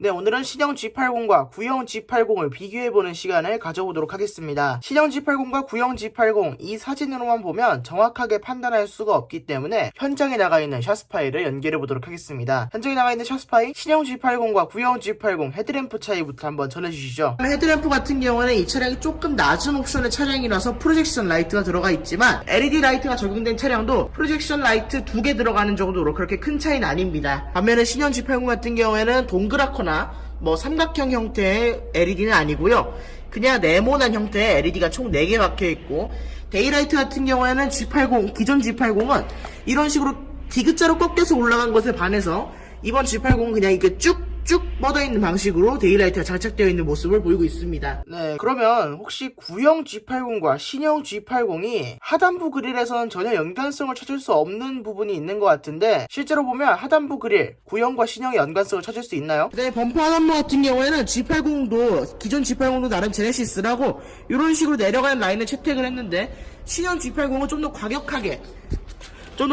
네, 오늘은 신형 G80과 구형 G80을 비교해보는 시간을 가져보도록 하겠습니다. 신형 G80과 구형 G80 이 사진으로만 보면 정확하게 판단할 수가 없기 때문에 현장에 나가 있는 샷 파일을 연결해보도록 하겠습니다. 현장에 나가 있는 샷 파일, 신형 G80과 구형 G80 헤드램프 차이부터 한번 전해주시죠. 헤드램프 같은 경우는 이 차량이 조금 낮은 옵션의 차량이라서 프로젝션 라이트가 들어가 있지만 LED 라이트가 적용된 차량도 프로젝션 라이트 2개 들어가는 정도로 그렇게 큰 차이는 아닙니다. 반면에 신형 G80 같은 경우에는 동그랗거나 삼각형 형태의 LED는 아니고요. 그냥 네모난 형태의 LED가 총 4개 박혀있고, 데이라이트 같은 경우에는 G80, 기존 G80은 이런 식으로 디귿자로 꺾여서 올라간 것에 반해서 이번 G80은 그냥 이렇게 쭉쭉 뻗어있는 방식으로 데이라이트가 장착되어 있는 모습을 보이고 있습니다. 네, 그러면 혹시 구형 G80과 신형 G80이 하단부 그릴에서는 전혀 연관성을 찾을 수 없는 부분이 있는 것 같은데, 실제로 보면 하단부 그릴, 구형과 신형의 연관성을 찾을 수 있나요? 네, 범퍼 하단부 같은 경우에는 G80도, 기존 G80도 나름 제네시스라고 이런 식으로 내려가는 라인을 채택을 했는데, 신형 G80은 좀 더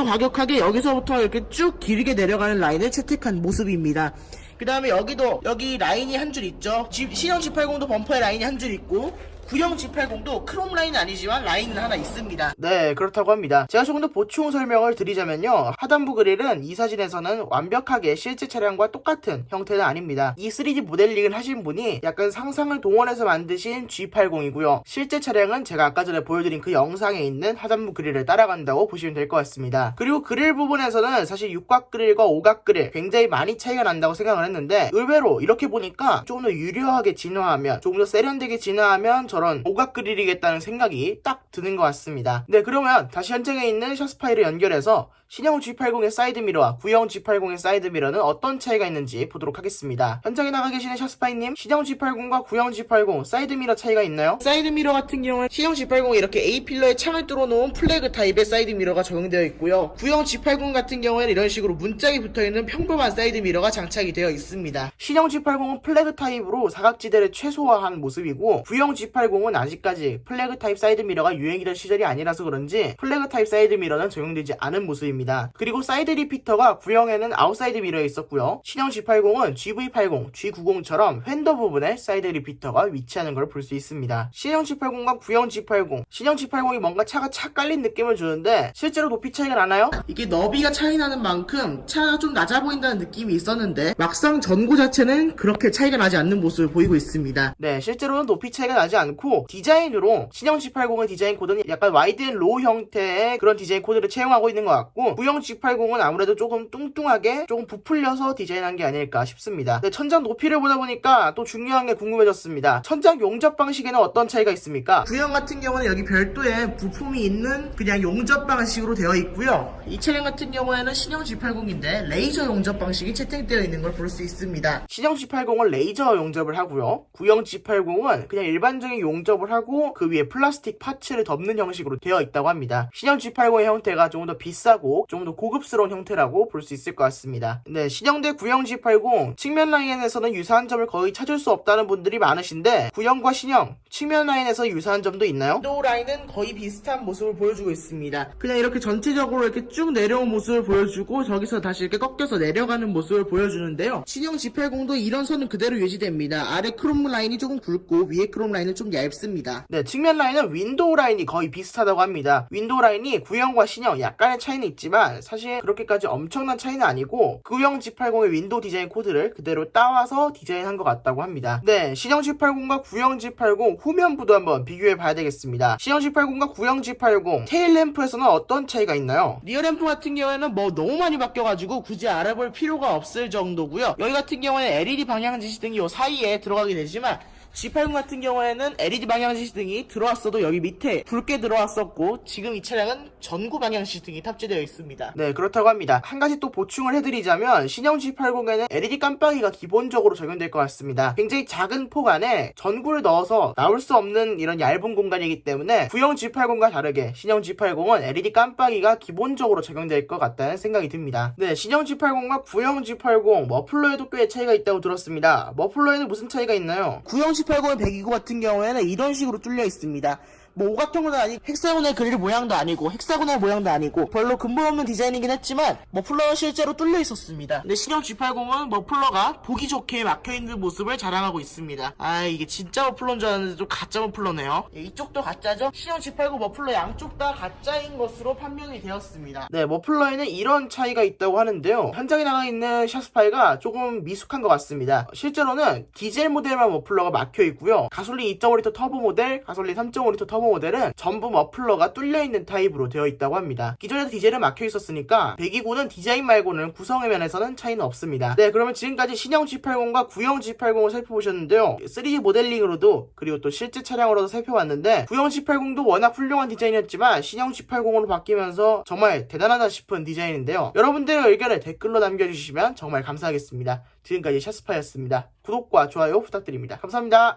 과격하게 여기서부터 이렇게 쭉 길게 내려가는 라인을 채택한 모습입니다. 그 다음에 여기 라인이 한 줄 있죠. 신형 G80도 범퍼에 라인이 한 줄 있고, 구형 G80도 크롬 라인은 아니지만 라인은 하나 있습니다. 네, 그렇다고 합니다. 제가 조금 더 보충 설명을 드리자면요, 하단부 그릴은 이 사진에서는 완벽하게 실제 차량과 똑같은 형태는 아닙니다. 이 3D 모델링을 하신 분이 약간 상상을 동원해서 만드신 G80이고요. 실제 차량은 제가 아까 전에 보여드린 그 영상에 있는 하단부 그릴을 따라간다고 보시면 될 것 같습니다. 그리고 그릴 부분에서는 사실 육각 그릴과 오각 그릴 굉장히 많이 차이가 난다고 생각을 했는데, 의외로 이렇게 보니까 조금 더 유려하게 진화하면, 조금 더 세련되게 진화하면 저런 오각 그릴이겠다는 생각이 딱 드는 것 같습니다. 네, 그러면 다시 현장에 있는 샷 파일을 연결해서 신형 G80의 사이드미러와 구형 G80의 사이드미러는 어떤 차이가 있는지 보도록 하겠습니다. 현장에 나가 계시는 샷스파이님, 신형 G80과 구형 G80 사이드미러 차이가 있나요? 사이드미러 같은 경우는 신형 G80은 이렇게 A필러에 창을 뚫어놓은 플래그 타입의 사이드미러가 적용되어 있고요. 구형 G80 같은 경우에는 이런 식으로 문짝이 붙어있는 평범한 사이드미러가 장착이 되어 있습니다. 신형 G80은 플래그 타입으로 사각지대를 최소화한 모습이고, 구형 G80은 아직까지 플래그 타입 사이드미러가 유행이던 시절이 아니라서 그런지 플래그 타입 사이드미러는 적용되지 않은 모습입니다. 그리고 사이드 리피터가 구형에는 아웃사이드 미러에 있었고요. 신형 G80은 GV80, G90처럼 휀더 부분에 사이드 리피터가 위치하는 걸 볼 수 있습니다. 신형 G80과 구형 G80, 신형 G80이 뭔가 차가 착 깔린 느낌을 주는데 실제로 높이 차이가 나나요? 이게 너비가 차이 나는 만큼 차가 좀 낮아 보인다는 느낌이 있었는데, 막상 전고 자체는 그렇게 차이가 나지 않는 모습을 보이고 있습니다. 네, 실제로는 높이 차이가 나지 않고, 디자인으로 신형 G80의 디자인 코드는 약간 와이드 앤 로우 형태의 그런 디자인 코드를 채용하고 있는 것 같고, 구형 G80은 아무래도 조금 뚱뚱하게 조금 부풀려서 디자인한 게 아닐까 싶습니다. 네, 천장 높이를 보다 보니까 또 중요한 게 궁금해졌습니다. 천장 용접 방식에는 어떤 차이가 있습니까? 구형 같은 경우는 여기 별도의 부품이 있는 그냥 용접 방식으로 되어 있고요. 이 차량 같은 경우에는 신형 G80인데 레이저 용접 방식이 채택되어 있는 걸 볼 수 있습니다. 신형 G80은 레이저 용접을 하고요. 구형 G80은 그냥 일반적인 용접을 하고 그 위에 플라스틱 파츠를 덮는 형식으로 되어 있다고 합니다. 신형 G80의 형태가 조금 더 비싸고 좀 더 고급스러운 형태라고 볼 수 있을 것 같습니다. 네, 신형 대 구형 G80 측면 라인에서는 유사한 점을 거의 찾을 수 없다는 분들이 많으신데, 구형과 신형 측면 라인에서 유사한 점도 있나요? 윈도우 라인은 거의 비슷한 모습을 보여주고 있습니다. 그냥 이렇게 전체적으로 이렇게 쭉 내려온 모습을 보여주고, 저기서 다시 이렇게 꺾여서 내려가는 모습을 보여주는데요. 신형 G80도 이런 선은 그대로 유지됩니다. 아래 크롬 라인이 조금 굵고 위에 크롬 라인은 좀 얇습니다. 네, 측면 라인은 윈도우 라인이 거의 비슷하다고 합니다. 윈도우 라인이 구형과 신형 약간의 차이는 있지만 사실 그렇게까지 엄청난 차이는 아니고, 구형 G80의 윈도우 디자인 코드를 그대로 따와서 디자인한 것 같다고 합니다. 네, 신형 G80과 구형 G80 후면부도 한번 비교해 봐야 되겠습니다. 신형 G80과 구형 G80 테일 램프에서는 어떤 차이가 있나요? 리어 램프 같은 경우에는 너무 많이 바뀌어가지고 굳이 알아볼 필요가 없을 정도고요. 여기 같은 경우에는 LED 방향 지시등이 요 사이에 들어가게 되지만, G80 같은 경우에는 LED 방향지시등이 들어왔어도 여기 밑에 붉게 들어왔었고, 지금 이 차량은 전구 방향지시등이 탑재되어 있습니다. 네, 그렇다고 합니다. 한 가지 또 보충을 해드리자면, 신형 G80에는 LED 깜빡이가 기본적으로 적용될 것 같습니다. 굉장히 작은 폭 안에 전구를 넣어서 나올 수 없는 이런 얇은 공간이기 때문에 구형 G80과 다르게 신형 G80은 LED 깜빡이가 기본적으로 적용될 것 같다는 생각이 듭니다. 네, 신형 G80과 구형 G80 머플러에도 꽤 차이가 있다고 들었습니다. 머플러에는 무슨 차이가 있나요? 구형 G80의 배기구 같은 경우에는 이런 식으로 뚫려 있습니다. 뭐 오각형도 아니고 헥사곤의 그릴 모양도 아니고 헥사곤의 모양도 아니고 별로 근본 없는 디자인이긴 했지만 머플러는 실제로 뚫려 있었습니다. 근데 신형 G80은 머플러가 보기 좋게 막혀있는 모습을 자랑하고 있습니다. 아 이게 진짜 머플러인 줄 알았는데 좀 가짜 머플러네요. 이쪽도 가짜죠? 신형 G80 머플러 양쪽 다 가짜인 것으로 판명이 되었습니다. 네, 머플러에는 이런 차이가 있다고 하는데요. 현장에 나가 있는 샤스파이가 조금 미숙한 것 같습니다. 실제로는 디젤 모델만 머플러가 막혀 있고요. 가솔린 2.5L 터보 모델, 가솔린 3.5L 터보 모델은 전부 머플러가 뚫려 있는 타입으로 되어 있다고 합니다. 기존에도 디젤은 막혀 있었으니까 배기구는 디자인 말고는 구성의 면에서는 차이는 없습니다. 네, 그러면 지금까지 신형 G80과 구형 G80을 살펴보셨는데요. 3D 모델링으로도 그리고 또 실제 차량으로도 살펴봤는데 구형 G80도 워낙 훌륭한 디자인이었지만 신형 G80으로 바뀌면서 정말 대단하다 싶은 디자인인데요. 여러분들의 의견을 댓글로 남겨주시면 정말 감사하겠습니다. 지금까지 샤스파이였습니다. 구독과 좋아요 부탁드립니다. 감사합니다.